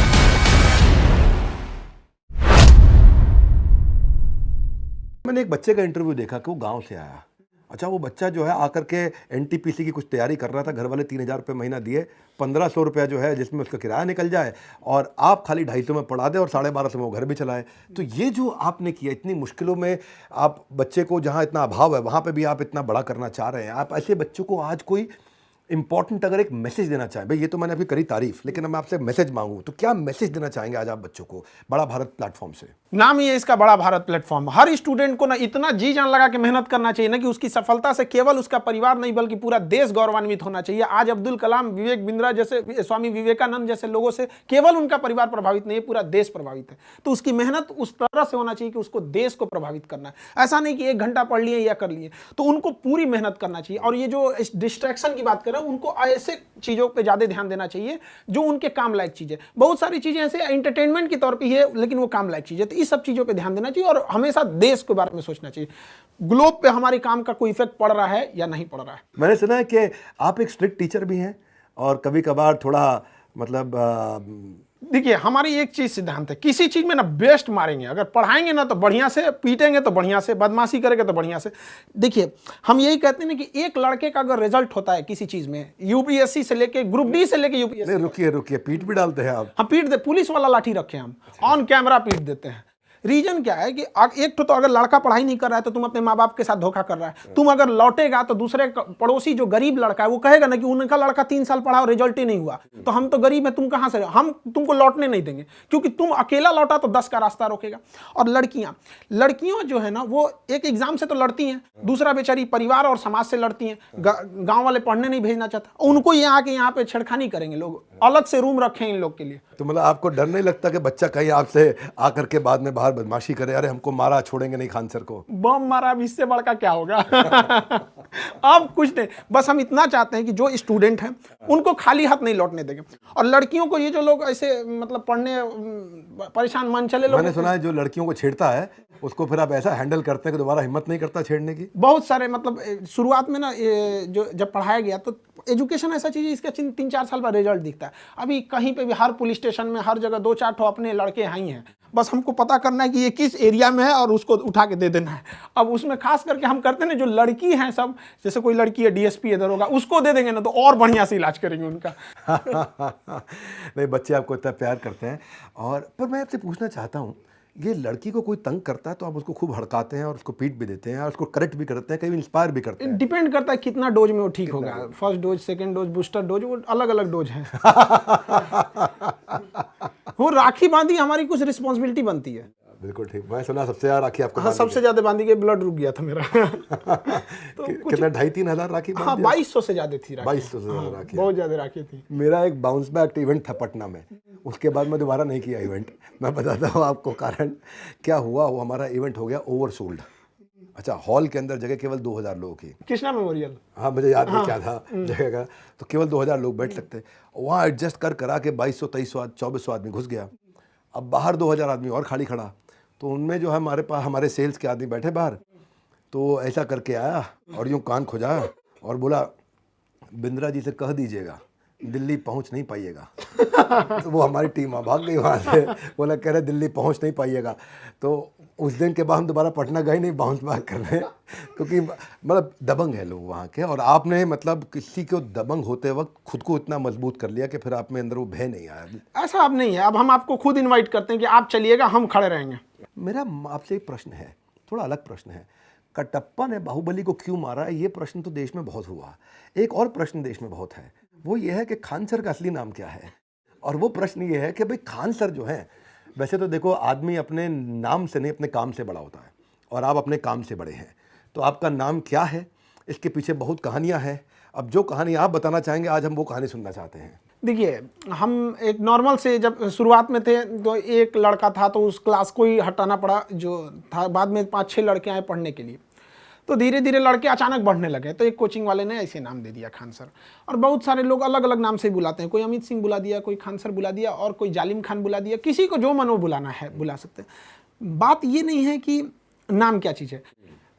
मैंने एक बच्चे का इंटरव्यू देखा कि वो गांव से आया। अच्छा, वो बच्चा जो है आकर के एनटीपीसी की कुछ तैयारी कर रहा था, घर वाले 3000 रुपये महीना दिए, 1500 रुपये जो है जिसमें उसका किराया निकल जाए और आप खाली 250 में पढ़ा दे और 1250 में वो घर भी चलाए। तो ये जो आपने किया, इतनी मुश्किलों में आप बच्चे को, जहाँ इतना अभाव है वहाँ पे भी आप इतना बड़ा करना चाह रहे हैं। आप ऐसे बच्चों को आज कोई इंपॉर्टेंट अगर एक मैसेज देना चाहें, भाई ये तो मैंने अभी करी तारीफ, लेकिन मैं आपसे मैसेज मांगूं तो क्या मैसेज देना चाहेंगे आज आप बच्चों को बड़ा भारत प्लेटफॉर्म से? नाम ही है इसका, बड़ा भारत प्लेटफॉर्म। हर स्टूडेंट को ना इतना जी जान लगा के मेहनत करना चाहिए ना कि उसकी सफलता से केवल उसका परिवार नहीं बल्कि पूरा देश गौरवान्वित होना चाहिए। आज अब्दुल कलाम, विवेक बिंद्रा जैसे, स्वामी विवेकानंद जैसे लोगों से केवल उनका परिवार प्रभावित नहीं है, पूरा देश प्रभावित है। तो उसकी मेहनत उस तरह से होना चाहिए कि उसको देश को प्रभावित करना है। ऐसा नहीं कि 1 घंटा पढ़ लिए या कर लिए, तो उनको पूरी मेहनत करना चाहिए। और ये जो डिस्ट्रैक्शन की बात कर रहे हैं, उनको ऐसे चीजों पे ज्यादा ध्यान देना चाहिए जो उनके काम लायक चीजें। बहुत सारी चीजें ऐसे एंटरटेनमेंट के तौर पे है लेकिन वो काम लायक चीजें, तो इस सब चीजों पे ध्यान देना चाहिए और हमेशा देश के बारे में सोचना चाहिए। ग्लोब पे हमारे काम का कोई इफेक्ट पड़ रहा है या नहीं पड़ रहा है। मैंने सुना है कि आप एक स्ट्रिक्ट टीचर भी हैं और कभी कभार थोड़ा मतलब देखिए, हमारी एक चीज सिद्धांत है, किसी चीज में ना बेस्ट मारेंगे। अगर पढ़ाएंगे ना तो बढ़िया से, पीटेंगे तो बढ़िया से, बदमाशी करेंगे तो बढ़िया से। देखिए, हम यही कहते हैं ना कि एक लड़के का अगर रिजल्ट होता है किसी चीज में, यूपीएससी से लेके ग्रुप डी से लेके यूपीएससी। नहीं, रुकिए, पीट भी डालते हैं आप? हम पीट दे, पुलिस वाला लाठी रखे हम, ऑन कैमरा पीट देते हैं। रीजन क्या है कि एक तो अगर लड़का पढ़ाई नहीं कर रहा है तो तुम अपने माँ बाप के साथ धोखा कर रहा है। तुम अगर लौटेगा तो दूसरे पड़ोसी जो गरीब लड़का है वो कहेगा ना कि उनका लड़का 3 साल पढ़ा और रिजल्ट ही नहीं हुआ, तो हम तो गरीब हैं, तुम कहाँ से, हम तुमको लौटने नहीं देंगे। क्योंकि तुम अकेला लौटा तो 10 का रास्ता रोकेगा। और लड़कियां जो है ना, वो एक एग्जाम से तो लड़ती हैं, दूसरा बेचारी परिवार और समाज से लड़ती हैं। गाँव वाले पढ़ने नहीं भेजना चाहता, उनको यहाँ आके यहाँ पे छेड़खानी करेंगे लोग, अलग से रूम रखे इन लोग के लिए। तो मतलब आपको डर नहीं लगता कि बच्चा कहीं आपसे आकर के बाद में बाहर बदमाशी करे, अरे हमको मारा, छोड़ेंगे नहीं खान सर को? बम मारा, अब इससे बड़का क्या होगा? अब कुछ नहीं, बस हम इतना चाहते हैं कि जो स्टूडेंट हैं उनको खाली हाथ नहीं लौटने देंगे। और लड़कियों को, ये जो लोग ऐसे मतलब पढ़ने परेशान मन चले लोग, मैंने सुना है जो लड़कियों को छेड़ता है उसको फिर आप ऐसा हैंडल करते हैं कि दोबारा हिम्मत नहीं करता छेड़ने की। बहुत सारे मतलब शुरुआत में ना जो जब पढ़ाया गया तो एजुकेशन ऐसा चीज़ है इसका 3-4 साल बाद रिजल्ट दिखता है। अभी कहीं पे भी हर पुलिस स्टेशन में हर जगह 2-4 ठो अपने लड़के हैं ही हैं। बस हमको पता करना है कि ये किस एरिया में है और उसको उठा के दे देना है। अब उसमें खास करके हम करते हैं ना, जो लड़की हैं सब, जैसे कोई लड़की है डीएसपी इधर होगा, उसको दे देंगे ना तो और बढ़िया से इलाज करेंगे उनका। नहीं, बच्चे आपको इतना प्यार करते हैं। और पर मैं आपसे पूछना चाहता हूँ, ये लड़की को कोई तंग करता है तो आप उसको खूब हड़काते हैं और उसको पीट भी देते हैं और उसको करेक्ट भी करते हैं, कहीं इंस्पायर भी करते हैं। डिपेंड करता है कितना डोज में वो ठीक होगा। First dose, second dose, booster dose, वो अलग अलग डोज हैं। वो राखी बांधी हमारी कुछ रिस्पॉन्सिबिलिटी बनती है। बिल्कुल ठीक। मैं सुना सबसे ज़्यादा राखी आपको। हाँ, सबसे ज्यादा बांधी के ब्लड रुक गया था मेरा। तो कितना 2,500-3 हज़ार राखी? हाँ, 2200 से ज्यादा थी राखी। 2200 से ज़्यादा राखी। बहुत ज्यादा राखी थी। मेरा एक बाउंस बैक इवेंट था पटना में, उसके बाद मैं दोबारा नहीं किया इवेंट। मैं बताता हूँ आपको कारण क्या हुआ। वो हमारा इवेंट हो गया ओवरसोल्ड। अच्छा, हॉल के अंदर जगह केवल 2000 लोगों की। कृष्णा मेमोरियल। हाँ, मुझे याद नहीं क्या था जगह का, तो केवल 2000 लोग बैठ सकते। वहाँ एडजस्ट करा के 2200, 2300, 2400 आदमी घुस गया। अब बाहर 2000 आदमी और खाली खड़ा, तो उनमें जो है हमारे पास हमारे सेल्स के आदमी बैठे बाहर, तो ऐसा करके आया और यूँ कान खुजा और बोला, बिंद्रा जी से कह दीजिएगा दिल्ली पहुंच नहीं पाइएगा। तो वो हमारी टीम भाग गई वहाँ से, बोला कह रहे दिल्ली पहुंच नहीं पाइएगा। तो उस दिन के बाद हम दोबारा पटना गए नहीं बाउंस बैक करने, क्योंकि मतलब दबंग है लोग वहाँ के। और आपने मतलब किसी को दबंग होते वक्त खुद को इतना मजबूत कर लिया कि फिर आप में अंदर वो भय नहीं आया। ऐसा अब नहीं है। अब हम आपको खुद इनवाइट करते हैं कि आप चलिएगा, हम खड़े रहेंगे। मेरा आपसे एक प्रश्न है, थोड़ा अलग प्रश्न है। कटप्पा ने बाहुबली को क्यों मारा, ये प्रश्न तो देश में बहुत हुआ। एक और प्रश्न देश में बहुत है, वो ये है कि खान सर का असली नाम क्या है। और वो प्रश्न ये है कि भाई खान सर जो हैं, वैसे तो देखो आदमी अपने नाम से नहीं अपने काम से बड़ा होता है, और आप अपने काम से बड़े हैं। तो आपका नाम क्या है, इसके पीछे बहुत कहानियाँ हैं। अब जो कहानी आप बताना चाहेंगे, आज हम वो कहानी सुनना चाहते हैं। देखिए, हम एक नॉर्मल से जब शुरुआत में थे तो एक लड़का था, तो उस क्लास को ही हटाना पड़ा जो था। बाद में 5-6 लड़के आए पढ़ने के लिए, तो धीरे धीरे लड़के अचानक बढ़ने लगे। तो एक कोचिंग वाले ने ऐसे नाम दे दिया खान सर। और बहुत सारे लोग अलग अलग नाम से बुलाते हैं। कोई अमित सिंह बुला दिया, कोई खान सर बुला दिया, और कोई जालिम खान बुला दिया। किसी को जो मन वो बुलाना है बुला सकते हैं। बात ये नहीं है कि नाम क्या चीज़ है,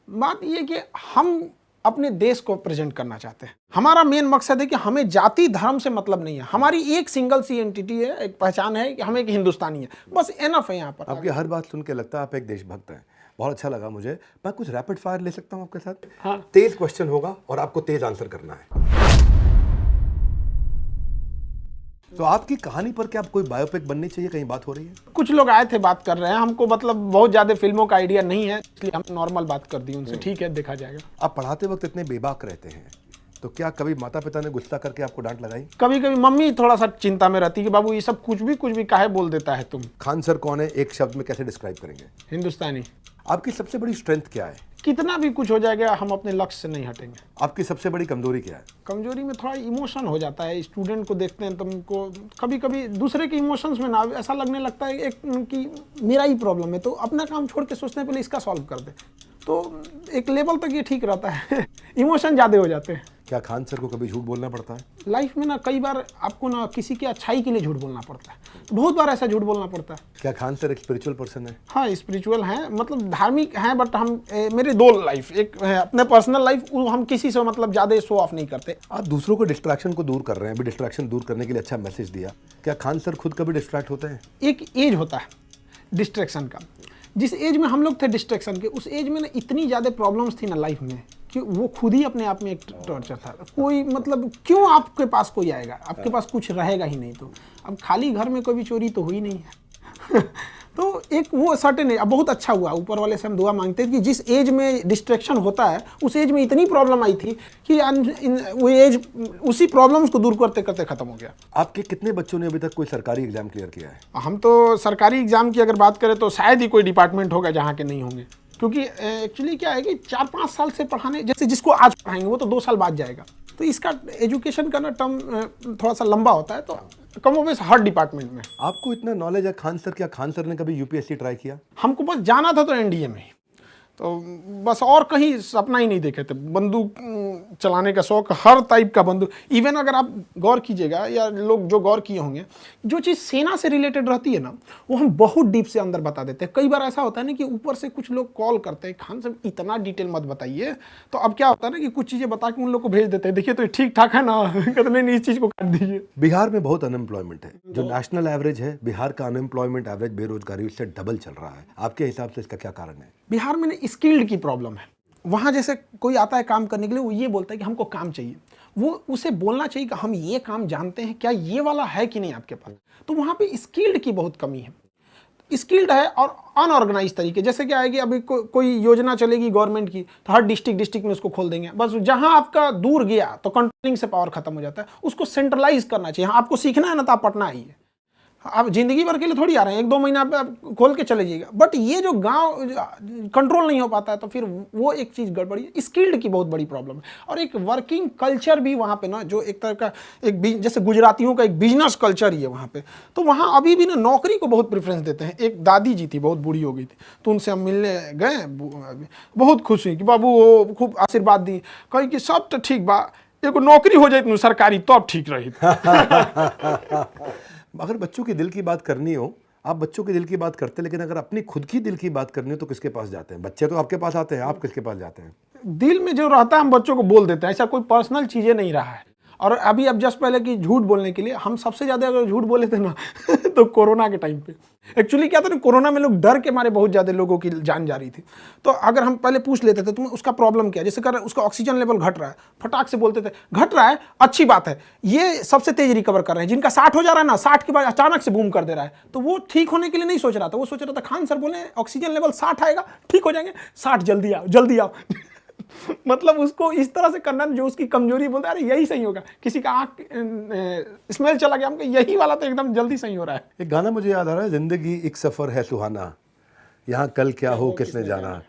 बात ये कि हम अपने देश को प्रेजेंट करना चाहते हैं। हमारा मेन मकसद है कि हमें जाति धर्म से मतलब नहीं है। हमारी एक सिंगल सी एंटिटी है, एक पहचान है कि हम एक हिंदुस्तानी है, बस एनफ है। यहाँ पर आपकी हर बात सुन के लगता है आप एक देशभक्त हैं। बहुत अच्छा लगा मुझे। मैं कुछ रैपिड फायर ले सकता हूँ आपके साथ? हाँ। तेज क्वेश्चन होगा और आपको तेज आंसर करना है। तो आपकी कहानी पर क्या कोई बायोपिक बननी चाहिए, कहीं बात हो रही है? कुछ लोग आए थे, बात कर रहे हैं। हमको मतलब बहुत ज्यादा फिल्मों का आइडिया नहीं है, इसलिए हम नॉर्मल बात कर दी उनसे। ठीक है, देखा जाएगा। आप पढ़ाते वक्त इतने बेबाक रहते हैं, तो क्या कभी माता पिता ने गुस्सा करके आपको डांट लगाई? कभी कभी मम्मी थोड़ा सा चिंता में रहती है कि बाबू ये सब कुछ भी काहे बोल देता है तुम। खान सर कौन है, एक शब्द में कैसे डिस्क्राइब करेंगे? हिंदुस्तानी। आपकी सबसे बड़ी स्ट्रेंथ क्या है? कितना भी कुछ हो जाएगा, हम अपने लक्ष्य से नहीं हटेंगे। आपकी सबसे बड़ी कमजोरी क्या है? कमजोरी में थोड़ा इमोशन हो जाता है। स्टूडेंट को देखते हैं तो उनको कभी कभी दूसरे के इमोशंस में ना ऐसा लगने लगता है एक कि मेरा ही प्रॉब्लम है, तो अपना काम छोड़ के सोचते हैं पहले इसका सॉल्व कर दे। तो एक लेवल तक ये ठीक रहता है। इमोशन ज़्यादा हो जाते हैं। क्या खान सर को कभी झूठ बोलना पड़ता है? लाइफ में ना कई बार आपको ना किसी की अच्छाई के लिए झूठ बोलना पड़ता है। बहुत बार ऐसा झूठ बोलना पड़ता है। क्या खान सर एक स्पिरिचुअल पर्सन है? हाँ, स्पिरिचुअल हैं, मतलब धार्मिक हैं, बट हम मेरे दो लाइफ, एक है अपने पर्सनल लाइफ, हम किसी से मतलब ज़्यादा शो ऑफ नहीं करते। आप दूसरों को डिस्ट्रैक्शन को दूर कर रहे हैं, अभी डिस्ट्रैक्शन दूर करने के लिए अच्छा मैसेज दिया। क्या खान सर खुद कभी डिस्ट्रैक्ट होते हैं? एक एज होता है डिस्ट्रैक्शन का। जिस एज में हम लोग थे डिस्ट्रैक्शन के, उस एज में ना इतनी ज़्यादा प्रॉब्लम्स थी ना लाइफ में कि वो खुद ही अपने आप में एक टॉर्चर था। कोई मतलब क्यों आपके पास कोई आएगा, आपके पास कुछ रहेगा ही नहीं। तो अब खाली घर में कोई भी चोरी तो हुई नहीं है। तो एक वो सर्टेन, अब बहुत अच्छा हुआ, ऊपर वाले से हम दुआ मांगते हैं कि जिस एज में डिस्ट्रैक्शन होता है उस एज में इतनी प्रॉब्लम आई थी कि वो एज उसी प्रॉब्लम्स को दूर करते करते खत्म हो गया। आपके कितने बच्चों ने अभी तक कोई सरकारी एग्जाम क्लियर किया है? हम तो सरकारी एग्जाम की अगर बात करें तो शायद ही कोई डिपार्टमेंट होगा जहाँ के नहीं होंगे, क्योंकि एक्चुअली क्या है कि 4-5 साल से पढ़ाने, जैसे जिसको आज पढ़ाएंगे वो तो 2 साल बाद जाएगा। तो इसका एजुकेशन का ना टर्म थोड़ा सा लंबा होता है, तो कम हो बेस हर डिपार्टमेंट में। आपको इतना नॉलेज है खान सर, क्या खान सर ने कभी यूपीएससी ट्राई किया? हमको बस जाना था तो एनडीए में, तो बस और कहीं सपना ही नहीं देखे थे। बंदूक चलाने का शौक, हर टाइप का बंदूक। इवन अगर आप गौर कीजिएगा या लोग जो गौर किए होंगे, जो चीज़ सेना से रिलेटेड रहती है ना, वो हम बहुत डीप से अंदर बता देते हैं। कई बार ऐसा होता है ना कि ऊपर से कुछ लोग कॉल करते हैं, खान साहब इतना डिटेल मत बताइए। तो अब क्या होता है ना कि कुछ चीज़ें बता के उन लोग को भेज देते हैं, देखिए तो ठीक ठाक है ना, कहते नहीं इस चीज़ को काट दीजिए। बिहार में बहुत अनएम्प्लॉयमेंट है, जो नेशनल एवरेज है बिहार का अनएम्प्लॉयमेंट एवरेज, बेरोजगारी उससे डबल चल रहा है। आपके हिसाब से इसका क्या कारण है? बिहार में स्किल्ड की प्रॉब्लम है। वहाँ जैसे कोई आता है काम करने के लिए, वो ये बोलता है कि हमको काम चाहिए, वो उसे बोलना चाहिए कि हम ये काम जानते हैं, क्या ये वाला है कि नहीं आपके पास। तो वहाँ पे स्किल्ड की बहुत कमी है। स्किल्ड है और अनऑर्गेनाइज तरीके, जैसे क्या है कि अभी कोई योजना चलेगी गवर्नमेंट की, तो हर डिस्ट्रिक्ट में उसको खोल देंगे। बस जहां आपका दूर गया तो कंट्रोलिंग से पावर खत्म हो जाता है। उसको सेंट्रलाइज करना चाहिए। हाँ, आपको सीखना है ना, तो आप पटना आइए। आप जिंदगी भर के लिए थोड़ी आ रहे हैं, 1-2 महीना पे आप खोल के चले जाइएगा। बट ये जो गांव कंट्रोल नहीं हो पाता है, तो फिर वो एक चीज़ गड़बड़ी है। स्किल्ड की बहुत बड़ी प्रॉब्लम है। और एक वर्किंग कल्चर भी वहाँ पे ना, जो एक तरह का जैसे गुजरातियों का एक बिजनेस कल्चर ही है वहाँ पे। तो वहाँ अभी भी ना नौकरी को बहुत प्रेफरेंस देते हैं। एक दादी जी थी, बहुत बूढ़ी हो गई थी, तो उनसे हम मिलने गए, बहुत खुश हुई कि बाबू वो खूब आशीर्वाद दी, कही कि सब तो ठीक बा, एगो नौकरी हो जाए सरकारी तो अब ठीक रही। अगर बच्चों के दिल की बात करनी हो, आप बच्चों के दिल की बात करते हैं, लेकिन अगर अपनी खुद की दिल की बात करनी हो तो किसके पास जाते हैं? बच्चे तो आपके पास आते हैं, आप किसके पास जाते हैं? दिल में जो रहता है हम बच्चों को बोल देते हैं। ऐसा कोई पर्सनल चीज़ें नहीं रहा है। और अभी अब जस्ट पहले कि झूठ बोलने के लिए हम सबसे ज़्यादा अगर झूठ बोले थे ना तो कोरोना के टाइम पे। एक्चुअली क्या था ना, कोरोना में लोग डर के मारे बहुत ज़्यादा लोगों की जान जा रही थी। तो अगर हम पहले पूछ लेते थे तुम्हें उसका प्रॉब्लम क्या है, जैसे कर उसका ऑक्सीजन लेवल घट रहा है, फटाक से बोलते थे घट रहा है, अच्छी बात है, ये सबसे तेज रिकवर कर रहे हैं। जिनका 60 हो जा रहा है ना, 60 के बाद अचानक से बूम कर दे रहा है, तो वो ठीक होने के लिए नहीं सोच रहा था। वो सोच रहा था खान सर बोले ऑक्सीजन लेवल 60 आएगा, ठीक हो जाएंगे, 60 जल्दी आओ जल्दी आओ। मतलब उसको इस तरह से करना जो उसकी कमजोरी बोलता है, अरे यही सही होगा। किसी का आँख स्मेल चला गया, हमको यही वाला तो एकदम जल्दी सही हो रहा है। एक गाना मुझे याद आ रहा है, जिंदगी एक सफर है सुहाना, यहाँ कल क्या हो किसने जाना।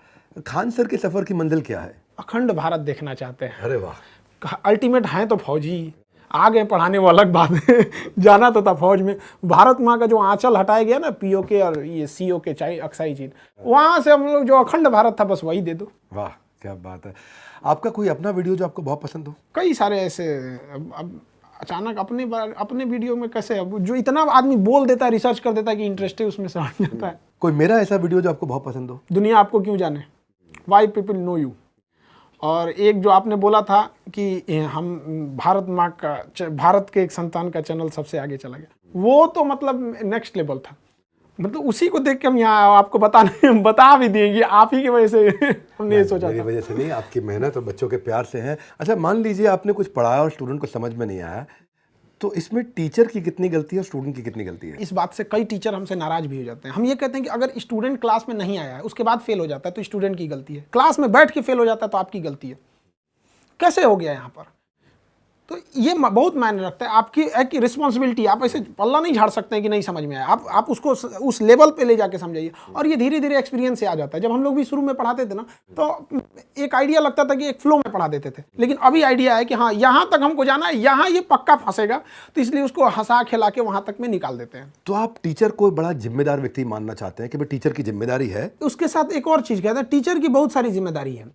खान सर के सफर की मंजिल क्या है? अखंड भारत देखना चाहते हैं। अरे वाह, अल्टीमेट हैं तो फौजी, आ गए पढ़ाने वो अलग बात है। जाना तो था फौज में। भारत माँ का जो आंचल हटाया गया ना, पीओके और ये सीओके चाहे अक्साई चीन, वहाँ से हम लोग जो अखंड भारत था बस वही दे दो। वाह क्या बात है। आपका कोई अपना वीडियो जो आपको बहुत पसंद हो? कई सारे ऐसे। अब अचानक अपने वीडियो में कैसे, अब जो इतना आदमी बोल देता है, रिसर्च कर देता है कि इंटरेस्ट है उसमें से हट जाता है। कोई मेरा ऐसा वीडियो जो आपको बहुत पसंद हो? दुनिया आपको क्यों जाने, वाई पीपल नो यू। और एक जो आपने बोला था कि हम भारत माँ का, भारत के एक संतान का चैनल सबसे आगे चला गया, वो तो मतलब नेक्स्ट लेवल था। मतलब उसी को देख के हम यहाँ आपको बता भी दिए कि आप ही की वजह से हमने ये सोचा। मेरी वजह से नहीं, आपकी मेहनत और बच्चों के प्यार से है। अच्छा, मान लीजिए आपने कुछ पढ़ाया और स्टूडेंट को समझ में नहीं आया, तो इसमें टीचर की कितनी गलती है और स्टूडेंट की कितनी गलती है? इस बात से कई टीचर हमसे नाराज भी हो जाते हैं। हम ये कहते हैं कि अगर स्टूडेंट क्लास में नहीं आया है, उसके बाद फेल हो जाता है, तो स्टूडेंट की गलती है। क्लास में बैठ के फेल हो जाता है तो आपकी गलती है। कैसे हो गया यहाँ पर? तो ये बहुत मायने रखता है। आपकी एक रिस्पॉन्सिबिलिटी, आप ऐसे पल्ला नहीं झाड़ सकते हैं कि नहीं समझ में आया। आप उसको उस लेवल पे ले जाके समझाइए। और ये धीरे धीरे एक्सपीरियंस से आ जाता है। जब हम लोग भी शुरू में पढ़ाते थे ना, तो एक आइडिया लगता था कि एक फ्लो में पढ़ा देते थे, लेकिन अभी आइडिया है कि हाँ यहाँ तक हमको जाना है, यहाँ ये पक्का फंसेगा, तो इसलिए उसको हंसा खिला के वहाँ तक में निकाल देते हैं। तो आप टीचर को बड़ा जिम्मेदार व्यक्ति मानना चाहते हैं कि भाई टीचर की जिम्मेदारी है? उसके साथ एक और चीज़ कहते हैं, टीचर की बहुत सारी जिम्मेदारी है।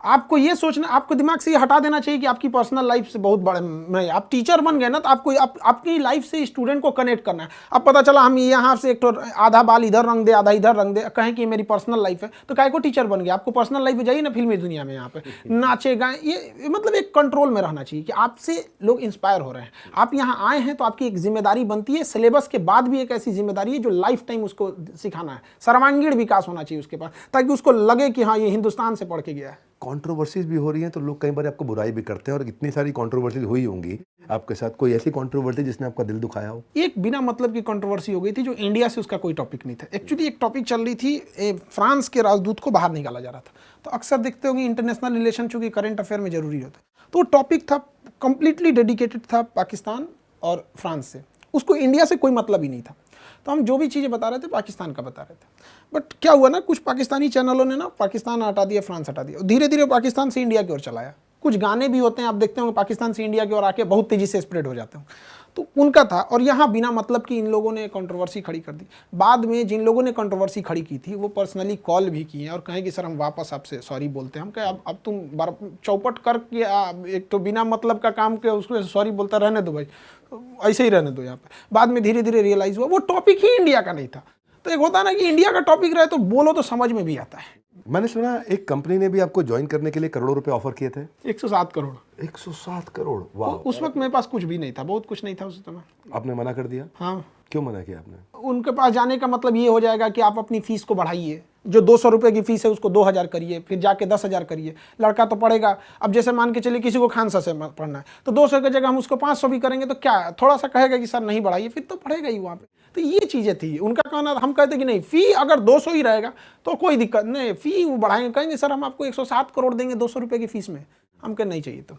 आपको ये सोचना, आपको दिमाग से ये हटा देना चाहिए कि आपकी पर्सनल लाइफ से बहुत बड़े नहीं। आप टीचर बन गए ना, तो आपको आपकी लाइफ से स्टूडेंट को कनेक्ट करना है। अब पता चला हम यहाँ से एक तो आधा बाल इधर रंग दे, आधा इधर रंग दे, कहें कि ये मेरी पर्सनल लाइफ है, तो काहे को टीचर बन गया? आपको पर्सनल लाइफ में जाइए ना, फिल्मी दुनिया में यहाँ पे नाचे गाएं। ये मतलब एक कंट्रोल में रहना चाहिए कि आपसे लोग इंस्पायर हो रहे हैं। आप यहाँ आए हैं तो आपकी एक जिम्मेदारी बनती है। सिलेबस के बाद भी एक ऐसी जिम्मेदारी है जो लाइफ टाइम उसको सिखाना है। सर्वांगीण विकास होना चाहिए उसके पास, ताकि उसको लगे कि हाँ ये हिंदुस्तान से पढ़ के गया है। कंट्रोवर्सीज भी हो रही हैं, तो लोग कई बार आपको बुराई भी करते हैं, और इतनी सारी कंट्रोवर्सीज हुई होंगी आपके साथ। कोई ऐसी कंट्रोवर्सी जिसने आपका दिल दुखाया हो? एक बिना मतलब की कंट्रोवर्सी हो गई थी, जो इंडिया से उसका कोई टॉपिक नहीं था। एक्चुअली एक टॉपिक चल रही थी, फ्रांस के राजदूत को बाहर निकाला जा रहा था। तो अक्सर देखते होंगे इंटरनेशनल रिलेशन चूंकि करंट अफेयर में जरूरी होता है, तो टॉपिक था कंप्लीटली डेडिकेटेड था पाकिस्तान और फ्रांस से। उसको इंडिया से कोई मतलब ही नहीं था। तो हम जो भी चीज़ें बता रहे थे पाकिस्तान का बता रहे थे। बट क्या हुआ ना, कुछ पाकिस्तानी चैनलों ने ना पाकिस्तान हटा दिया, फ्रांस हटा दिया, धीरे धीरे पाकिस्तान से इंडिया की ओर चलाया। कुछ गाने भी होते हैं, आप देखते होंगे पाकिस्तान से इंडिया की ओर आके बहुत तेज़ी से स्प्रेड हो जाते हैं। तो उनका था, और यहाँ बिना मतलब की इन लोगों ने कंट्रोवर्सी खड़ी कर दी। बाद में जिन लोगों ने कंट्रोवर्सी खड़ी की थी वो पर्सनली कॉल भी किए और कहें कि सर हम वापस आपसे सॉरी बोलते हैं। हम कहे अब तुम चौपट करके एक तो बिना मतलब का काम के उसको सॉरी बोलता रहने दो भाई, ऐसे ही रहने दो यहाँ पे। बाद में धीरे धीरे रियलाइज हुआ वो टॉपिक ही इंडिया का नहीं था। तो एक होता है ना कि इंडिया का टॉपिक रहे तो बोलो तो समझ में भी आता है। मैंने सुना एक कंपनी ने भी आपको ज्वाइन करने के लिए करोड़ों रुपए ऑफर किए थे। 107 करोड़। 107 करोड़, वाह। उस वक्त मेरे पास कुछ भी नहीं था, बहुत कुछ नहीं था उस समय। आपने मना कर दिया? हाँ। क्यों मना किया आपने? उनके पास जाने का मतलब ये हो जाएगा कि आप अपनी फीस को बढ़ाइए, जो 200 रुपये की फीस है उसको 2000 करिए, फिर जाके 10,000 करिए। लड़का तो पढ़ेगा, अब जैसे मान के चलिए किसी को खानसा से पढ़ना है तो 200 की जगह हम उसको 500 भी करेंगे तो क्या थोड़ा सा कहेगा कि सर नहीं बढ़ाइए, फिर तो पढ़ेगा ही वहाँ पे। तो ये चीज़ें थी उनका कहना। हम कहते कि नहीं, फ़ी अगर 200 ही रहेगा तो कोई दिक्कत नहीं, फ़ी बढ़ाएंगे, कहेंगे सर हम आपको 107 करोड़ देंगे 200 रुपये की फीस में। हम कह नहीं चाहिए। तो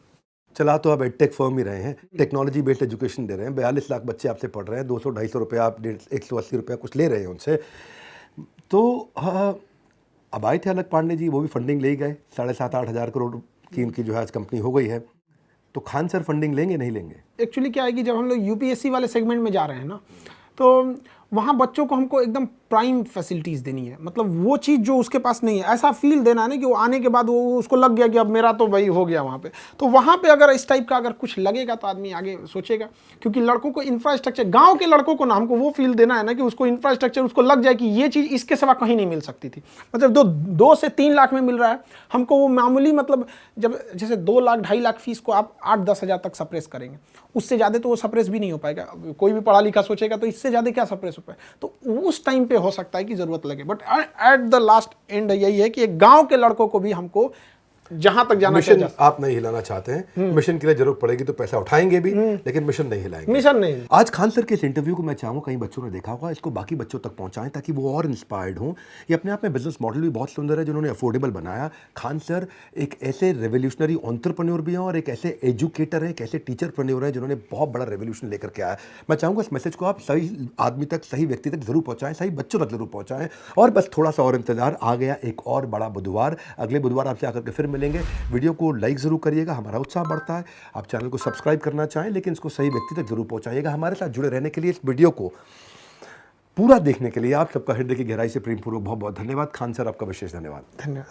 चला तो आप एडटेक फर्म ही रहे हैं, टेक्नोलॉजी बेस्ड एजुकेशन दे रहे हैं, 42 लाख बच्चे आपसे पढ़ रहे हैं, 200-250 रुपये आप 180 रुपया कुछ ले रहे हैं उनसे। तो अब आए थे अलग पांडे जी, वो भी फंडिंग ले ही गए, 7,500-8 हज़ार करोड़ की इनकी जो है आज कंपनी हो गई है। तो खान सर फंडिंग लेंगे नहीं लेंगे? एक्चुअली क्या है कि जब हम लोग यूपीएससी वाले सेगमेंट में जा रहे हैं ना, तो वहाँ बच्चों को हमको एकदम प्राइम फैसिलिटीज़ देनी है। मतलब वो चीज़ जो उसके पास नहीं है, ऐसा फील देना है ना कि वो आने के बाद वो उसको लग गया कि अब मेरा तो भाई हो गया वहाँ पे। तो वहाँ पे अगर इस टाइप का अगर कुछ लगेगा तो आदमी आगे सोचेगा, क्योंकि लड़कों को इंफ्रास्ट्रक्चर, गांव के लड़कों को ना हमको वो फील देना है ना कि उसको इंफ्रास्ट्रक्चर उसको लग जाए कि ये चीज़ इसके सिवा कहीं नहीं मिल सकती थी। मतलब 2 से 3 लाख में मिल रहा है हमको, वो मामूली मतलब जब जैसे 2 लाख 2.5 लाख फीस को आप 8-10 हज़ार तक सप्रेस करेंगे, उससे ज़्यादा तो वो सप्रेस भी नहीं हो पाएगा। कोई भी पढ़ा लिखा सोचेगा तो इससे ज़्यादा क्या सप्रेस हो पाए। तो उस टाइम पे हो सकता है कि ज़रूरत लगे, but at the last and यही है कि एक गांव के लड़कों को भी हमको जहां तक जाना मिशन चाहिए। आप नहीं हिलाना चाहते हैं, मिशन के लिए जरूरत पड़ेगी तो पैसा उठाएंगे भी, लेकिन मिशन नहीं हिलाएंगे। मिशन नहीं। आज खान सर के इस इंटरव्यू को मैं चाहूँगा कई बच्चों ने देखा होगा, इसको बाकी बच्चों तक पहुंचाएं ताकि वो और इंस्पायर्ड हों। ये अपने आप में बिजनेस मॉडल भी बहुत सुंदर है जिन्होंने अफोर्डेबल बनाया। खान सर एक ऐसे रेवोल्यूशनरी एंटरप्रेन्योर भी हैं और एक ऐसे एजुकेटर हैं, एक ऐसे टीचरप्रेन्योर हैं जिन्होंने बहुत बड़ा रेवोल्यूशन लेकर के आया। मैं चाहूँगा इस मैसेज को आप सही आदमी तक, सही व्यक्ति तक जरूर पहुँचाएं, सही बच्चों तक जरूर पहुँचाएं। और बस थोड़ा सा और इंतजार, आ गया एक और बड़ा बुधवार। अगले बुधवार आपसे आकर के फिर मिलेंगे। वीडियो को लाइक जरूर करिएगा, हमारा उत्साह बढ़ता है। आप चैनल को सब्सक्राइब करना चाहें लेकिन इसको सही व्यक्ति तक जरूर पहुंचाइएगा। हमारे साथ जुड़े रहने के लिए, इस वीडियो को पूरा देखने के लिए आप सबका हृदय की गहराई से प्रेमपूर्वक बहुत बहुत धन्यवाद। खान सर आपका विशेष धन्यवाद। धन्यवाद।